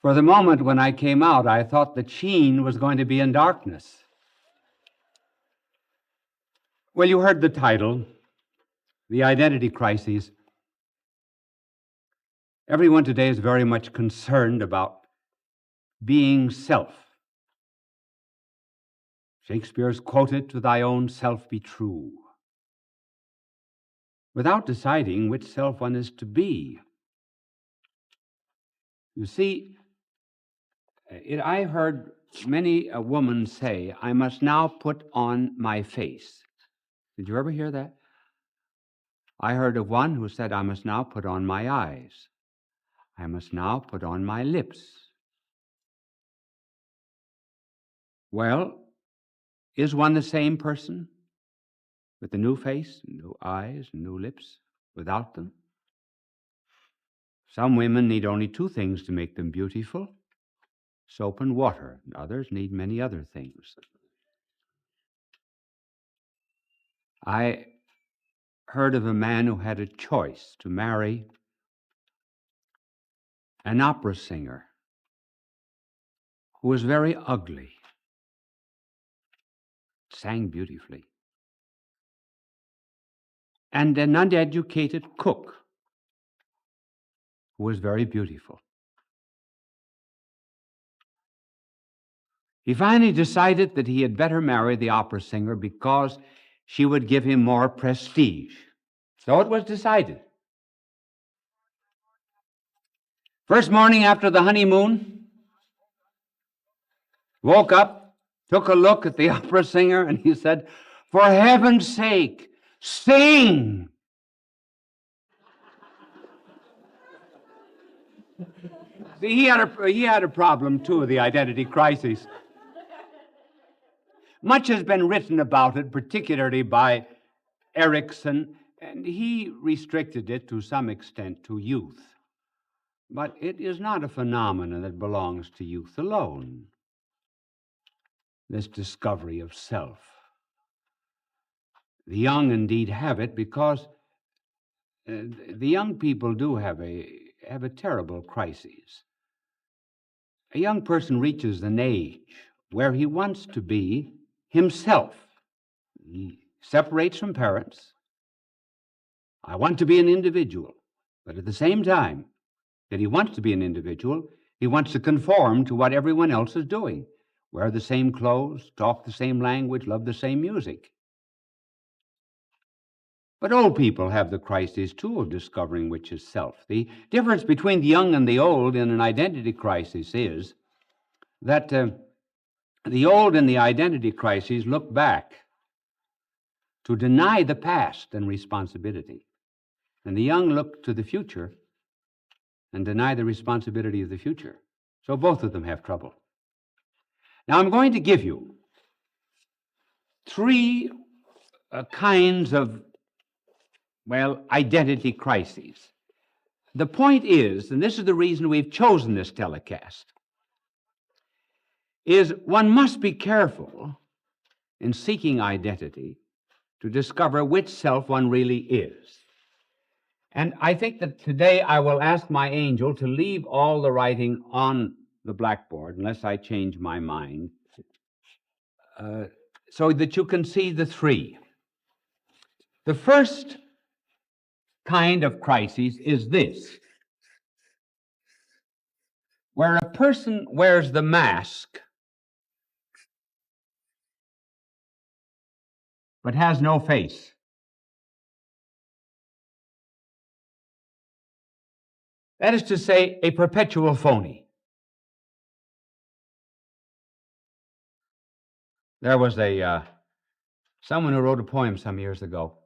For the moment when I came out, I thought that Sheen was going to be in darkness. Well, you heard the title, The Identity Crises. Everyone today is very much concerned about being self. Shakespeare's quoted, "To thy own self be true," without deciding which self one is to be. You see, I heard many a woman say, "I must now put on my face." Did you ever hear that? I heard of one who said, "I must now put on my eyes. I must now put on my lips." Well, is one the same person with the new face, new eyes, new lips, without them? Some women need only two things to make them beautiful: soap and water. Others need many other things. I heard of a man who had a choice to marry an opera singer who was very ugly, sang beautifully, and an uneducated cook who was very beautiful. He finally decided that he had better marry the opera singer because she would give him more prestige. So it was decided. First morning after the honeymoon, woke up, took a look at the opera singer, and he said, "For heaven's sake, sing!" See, he had a problem, too, the identity crisis. Much has been written about it, particularly by Erickson, and he restricted it to some extent to youth. But it is not a phenomenon that belongs to youth alone, this discovery of self. The young indeed have it because the young people do have a terrible crisis. A young person reaches an age where he wants to be himself. He separates from parents. I want to be an individual, but at the same time that he wants to be an individual, he wants to conform to what everyone else is doing. Wear the same clothes, talk the same language, love the same music. But old people have the crisis, too, of discovering which is self. The difference between the young and the old in an identity crisis is that the old in the identity crisis look back to deny the past and responsibility, and the young look to the future and deny the responsibility of the future. So both of them have trouble. Now, I'm going to give you three kinds of, identity crises. The point is, and this is the reason we've chosen this telecast, is one must be careful in seeking identity to discover which self one really is. And I think that today I will ask my angel to leave all the writing on the blackboard, unless I change my mind, so that you can see the three. The first kind of crisis is this, where a person wears the mask but has no face. That is to say, a perpetual phony. There was someone who wrote a poem some years ago,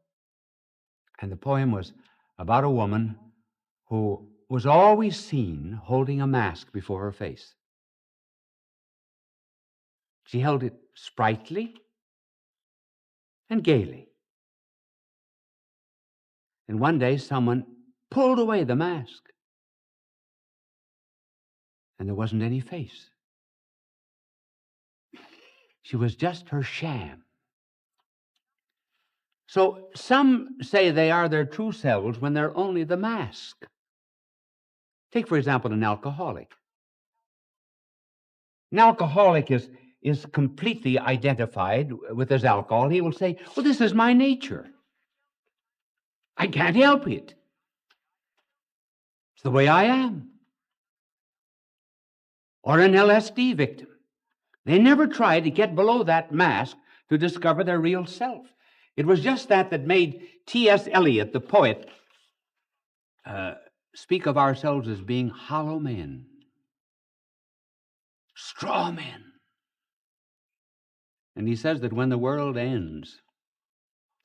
and the poem was about a woman who was always seen holding a mask before her face. She held it sprightly and gaily. And one day someone pulled away the mask, and there wasn't any face. She was just her sham. So some say they are their true selves when they're only the mask. Take, for example, an alcoholic. An alcoholic is completely identified with his alcohol. He will say, well, this is my nature. I can't help it. It's the way I am. Or an LSD victim. They never try to get below that mask to discover their real self. It was just that made T.S. Eliot, the poet, speak of ourselves as being hollow men, straw men. And he says that when the world ends,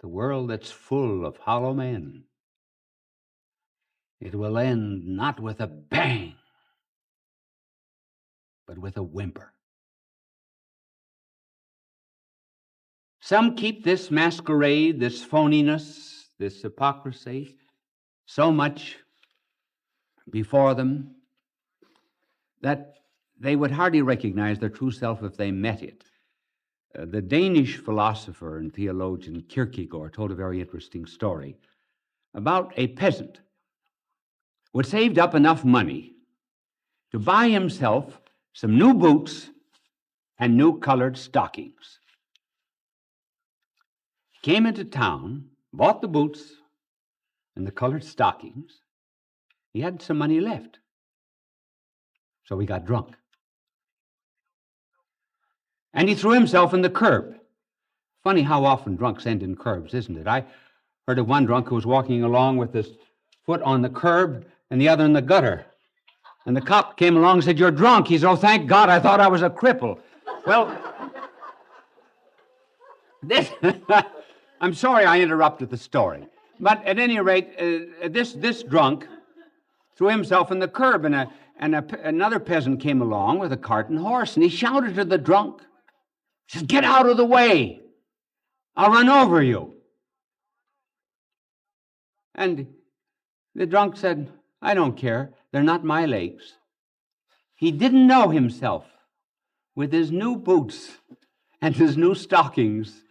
the world that's full of hollow men, it will end not with a bang, but with a whimper. Some keep this masquerade, this phoniness, this hypocrisy so much before them that they would hardly recognize their true self if they met it. The Danish philosopher and theologian Kierkegaard told a very interesting story about a peasant who had saved up enough money to buy himself some new boots and new colored stockings. Came into town, bought the boots and the colored stockings. He had some money left, so he got drunk. And he threw himself in the curb. Funny how often drunks end in curbs, isn't it? I heard of one drunk who was walking along with his foot on the curb and the other in the gutter. And the cop came along and said, "You're drunk." He said, "Oh, thank God, I thought I was a cripple." Well, this, I'm sorry I interrupted the story. But at any rate, this drunk threw himself in the curb, and another peasant came along with a cart and horse, and he shouted to the drunk, he said, "Get out of the way. I'll run over you." And the drunk said, "I don't care. They're not my legs." He didn't know himself with his new boots and his new stockings.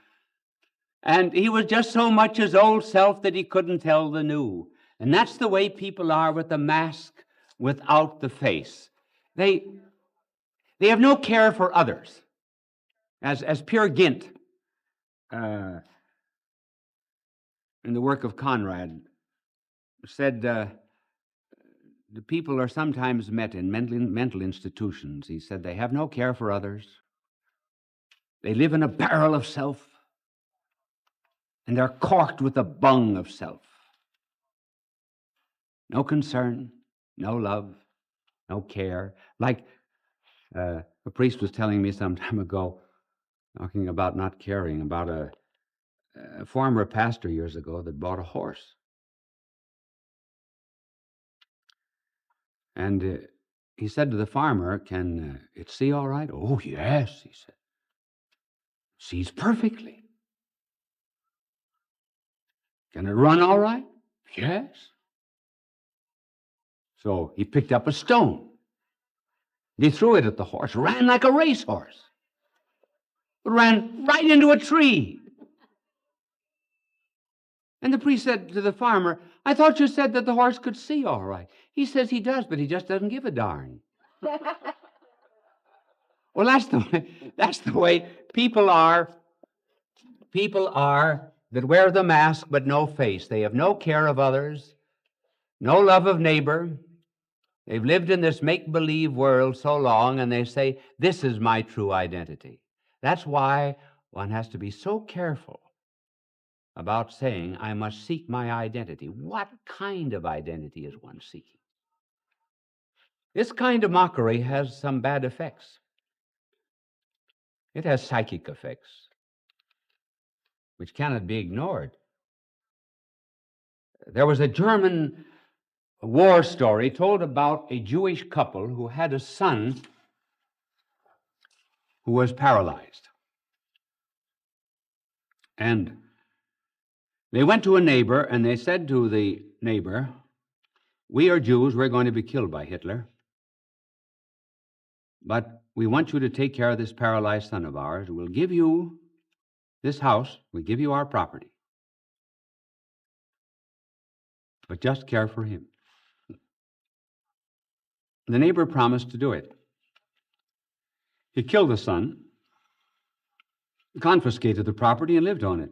And he was just so much his old self that he couldn't tell the new. And that's the way people are with the mask without the face. They have no care for others. As Peer Gynt, in the work of Conrad, said, the people are sometimes met in mental institutions. He said they have no care for others. They live in a barrel of self, and they're corked with a bung of self. No concern, no love, no care. Like a priest was telling me some time ago, talking about not caring, about a former pastor years ago that bought a horse. And he said to the farmer, "Can it see all right?" "Oh, yes," he said. "Sees perfectly." "Can it run all right?" "Yes." So he picked up a stone. He threw it at the horse, ran like a racehorse. It ran right into a tree. And the priest said to the farmer, "I thought you said that the horse could see all right." He says he does, but he just doesn't give a darn. Well, that's the way people are. People are that wear the mask but no face. They have no care of others, no love of neighbor. They've lived in this make-believe world so long, and they say, "This is my true identity." That's why one has to be so careful about saying, "I must seek my identity." What kind of identity is one seeking? This kind of mockery has some bad effects. It has psychic effects, which cannot be ignored. There was a German war story told about a Jewish couple who had a son who was paralyzed. And they went to a neighbor and they said to the neighbor, "We are Jews, we're going to be killed by Hitler, but we want you to take care of this paralyzed son of ours. We'll give you this house, we'll give you our property, but just care for him." The neighbor promised to do it. He killed the son, confiscated the property, and lived on it.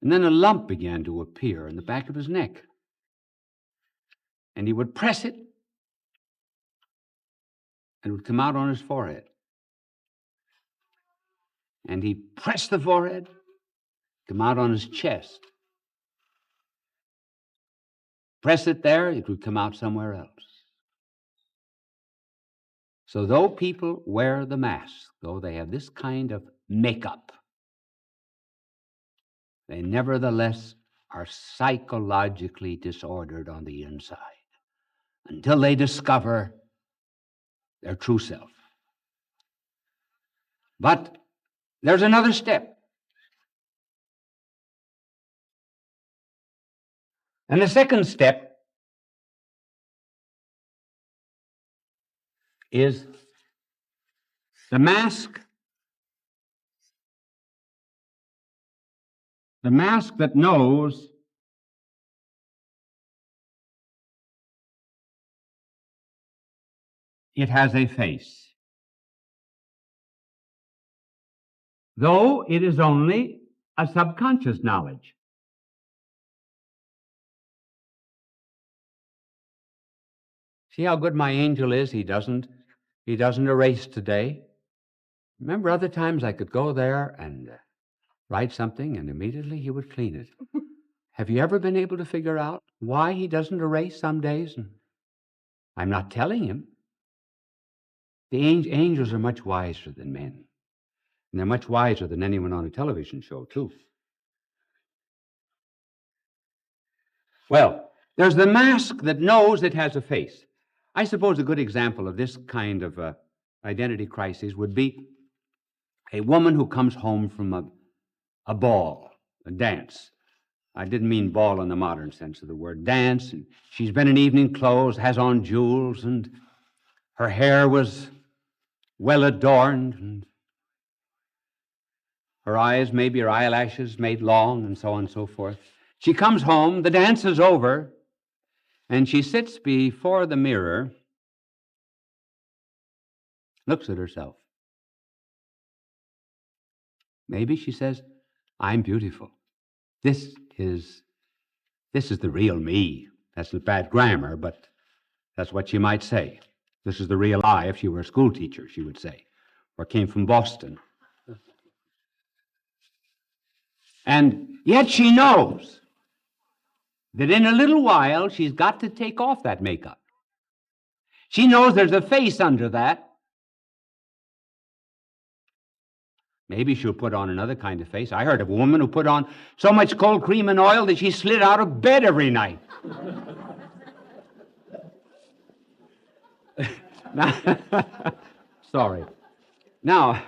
And then a lump began to appear in the back of his neck. And he would press it, and it would come out on his forehead. And he pressed the forehead, come out on his chest. Press it there, it would come out somewhere else. So though people wear the mask, though they have this kind of makeup, they nevertheless are psychologically disordered on the inside until they discover their true self. But there's another step. And the second step is the mask that knows it has a face, though it is only a subconscious knowledge. See how good my angel is? He doesn't erase today. Remember other times I could go there and write something and immediately he would clean it. Have you ever been able to figure out why he doesn't erase some days? And I'm not telling him. The angels are much wiser than men. And they're much wiser than anyone on a television show, too. Well, there's the mask that knows it has a face. I suppose a good example of this kind of identity crisis would be a woman who comes home from a ball, a dance. I didn't mean ball in the modern sense of the word. Dance, and she's been in evening clothes, has on jewels, and her hair was well adorned, and her eyes, maybe her eyelashes made long, and so on and so forth. She comes home, the dance is over, and she sits before the mirror, looks at herself. Maybe she says, I'm beautiful. This is the real me. That's not bad grammar, but that's what she might say. This is the real I. If she were a school teacher, she would say, or came from Boston. And yet she knows that in a little while she's got to take off that makeup. She knows there's a face under that. Maybe she'll put on another kind of face. I heard of a woman who put on so much cold cream and oil that she slid out of bed every night. Now, sorry. Now,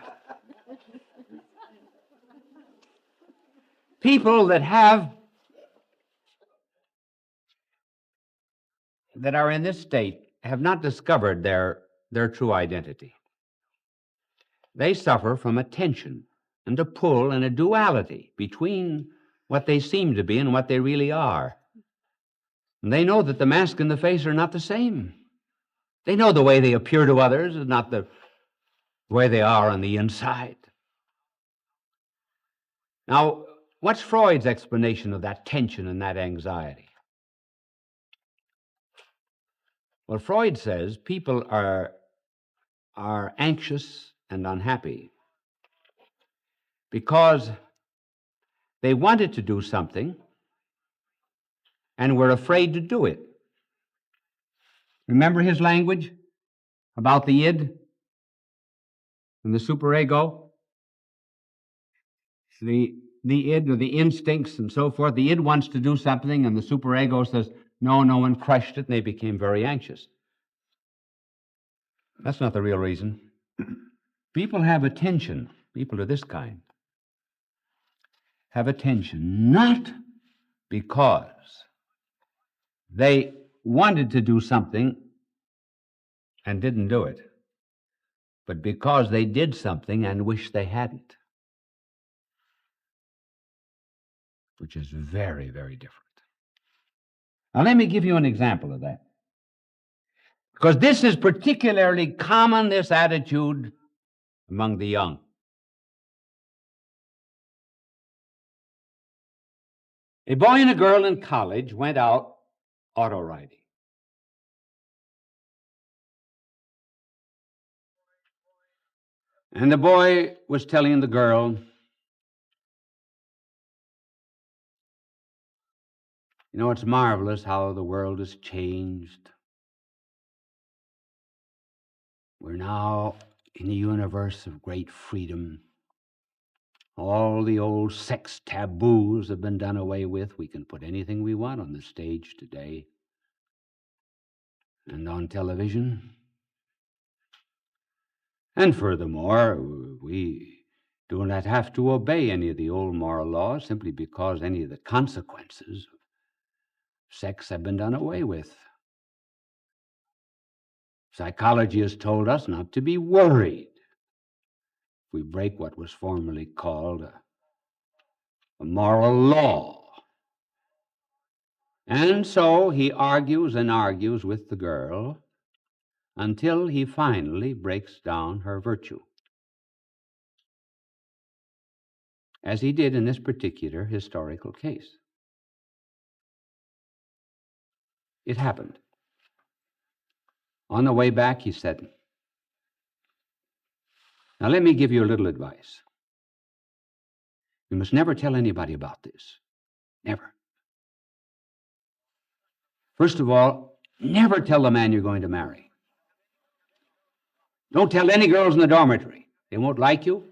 people that are in this state have not discovered their true identity. They suffer from a tension and a pull and a duality between what they seem to be and what they really are. And they know that the mask and the face are not the same. They know the way they appear to others is not the way they are on the inside. Now, what's Freud's explanation of that tension and that anxiety? Well, Freud says people are anxious and unhappy because they wanted to do something and were afraid to do it. Remember his language about the id and the superego? The id, or the instincts and so forth. The id wants to do something and the superego says, no one crushed it, and they became very anxious. That's not the real reason. People have a tension. People of this kind have a tension not because they wanted to do something and didn't do it, but because they did something and wish they hadn't, which is very, very different. Now, let me give you an example of that. Because this is particularly common, this attitude, among the young. A boy and a girl in college went out auto riding. And the boy was telling the girl, you know, it's marvelous how the world has changed. We're now in a universe of great freedom. All the old sex taboos have been done away with. We can put anything we want on the stage today and on television. And furthermore, we do not have to obey any of the old moral laws simply because any of the consequences of sex have been done away with. Psychology has told us not to be worried if we break what was formerly called a moral law. And so he argues and argues with the girl until he finally breaks down her virtue, as he did in this particular historical case. It happened. On the way back, he said, now let me give you a little advice. You must never tell anybody about this. Never. First of all, never tell the man you're going to marry. Don't tell any girls in the dormitory. They won't like you,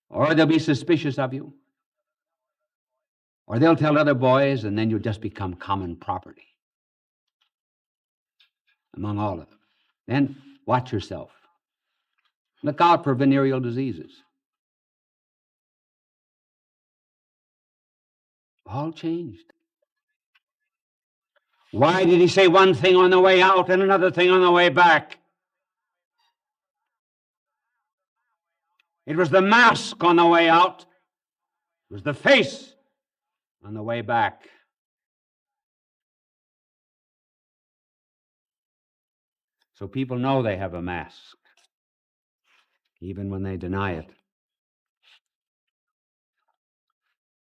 or they'll be suspicious of you, or they'll tell other boys, and then you'll just become common property among all of them. Then watch yourself. Look out for venereal diseases. All changed. Why did he say one thing on the way out and another thing on the way back? It was the mask on the way out. It was the face on the way back. So people know they have a mask, even when they deny it.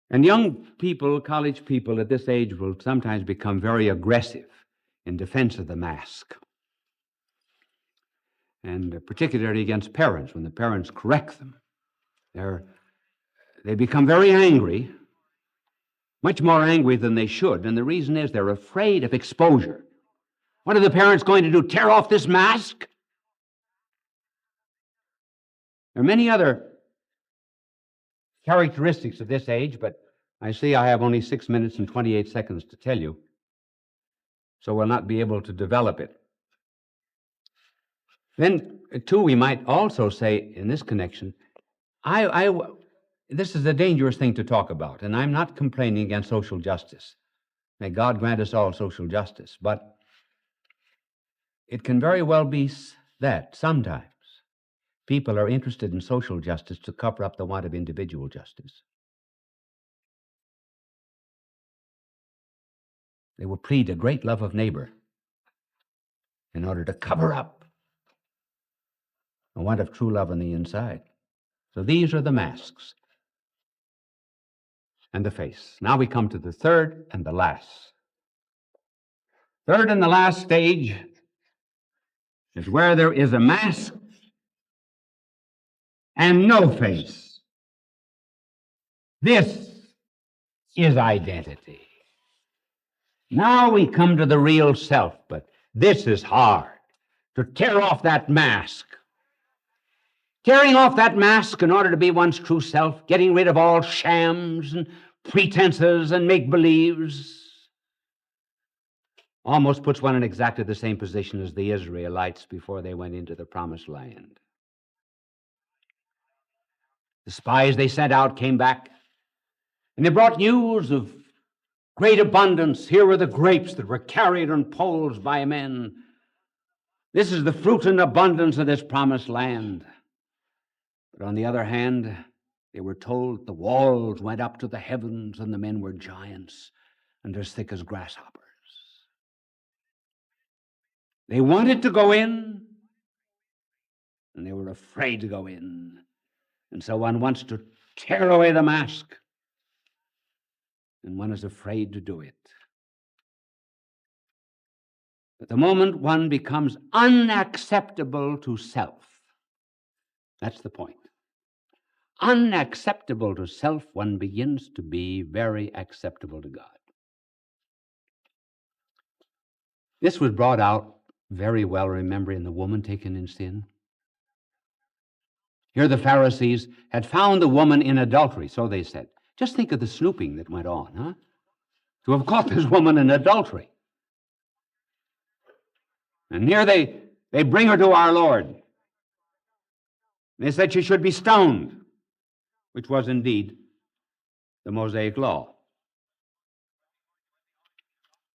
And young people, college people at this age, will sometimes become very aggressive in defense of the mask. And particularly against parents, when the parents correct them. They become very angry, much more angry than they should. And the reason is they're afraid of exposure. What are the parents going to do? Tear off this mask? There are many other characteristics of this age, but I see I have only 6 minutes and 28 seconds to tell you, so we'll not be able to develop it. Then, too, we might also say in this connection, this is a dangerous thing to talk about, and I'm not complaining against social justice. May God grant us all social justice, but it can very well be that sometimes people are interested in social justice to cover up the want of individual justice. They will plead a great love of neighbor in order to cover up a want of true love on the inside. So these are the masks and the face. Now we come to the third and the last. Third and the last stage is where there is a mask and no face. This is identity. Now we come to the real self, but this is hard, to tear off that mask. Tearing off that mask in order to be one's true self, getting rid of all shams and pretenses and make-believes, almost puts one in exactly the same position as the Israelites before they went into the Promised Land. The spies they sent out came back, and they brought news of great abundance. Here were the grapes that were carried on poles by men. This is the fruit and abundance of this Promised Land. But on the other hand, they were told the walls went up to the heavens and the men were giants and as thick as grasshoppers. They wanted to go in, and they were afraid to go in. And so one wants to tear away the mask, and one is afraid to do it. But the moment one becomes unacceptable to self, that's the point. Unacceptable to self, one begins to be very acceptable to God. This was brought out very well, remember, in the woman taken in sin. Here the Pharisees had found the woman in adultery, so they said. Just think of the snooping that went on, huh? To have caught this woman in adultery. And here they bring her to our Lord. They said she should be stoned, which was indeed the Mosaic law.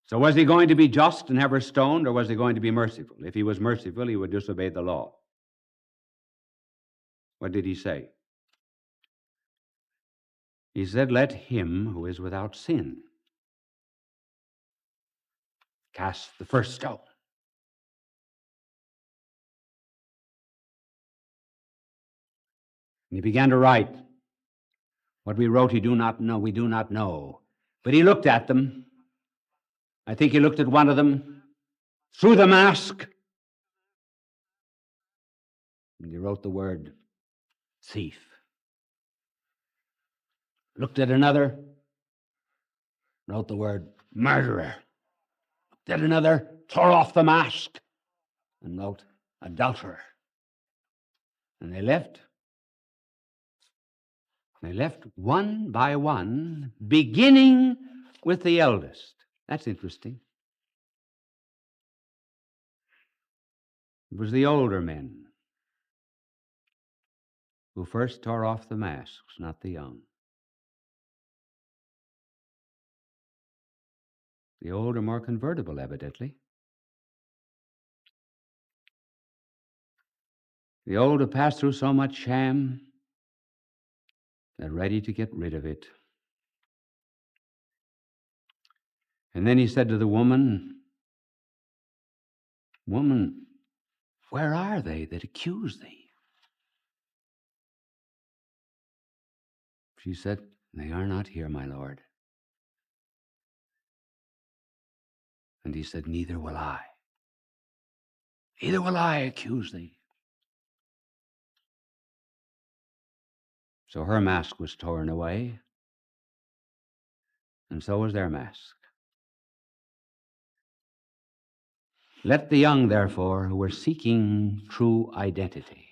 So was he going to be just and have her stoned, or was he going to be merciful? If he was merciful, he would disobey the law. What did he say? He said, let him who is without sin cast the first stone. And he began to write. What we wrote, we do not know. But he looked at them. I think he looked at one of them through the mask. And he wrote the word thief. Looked at another, wrote the word murderer. Looked at another, tore off the mask, and wrote adulterer. And they left. They left one by one, beginning with the eldest. That's interesting. It was the older men who first tore off the masks, not the young. The old are more convertible, evidently. The old have passed through so much sham, they're ready to get rid of it. And then he said to the woman, woman, where are they that accuse thee? She said, they are not here, my Lord. And he said, neither will I. Neither will I accuse thee. So her mask was torn away, and so was their mask. Let the young, therefore, who are seeking true identity,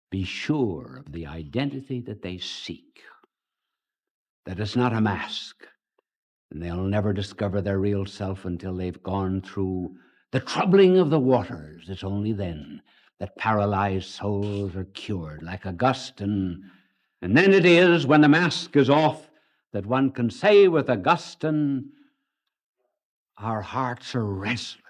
be sure of the identity that they seek, that it's not a mask, and they'll never discover their real self until they've gone through the troubling of the waters. It's only then that paralyzed souls are cured, like Augustine. And then it is, when the mask is off, that one can say with Augustine, our hearts are restless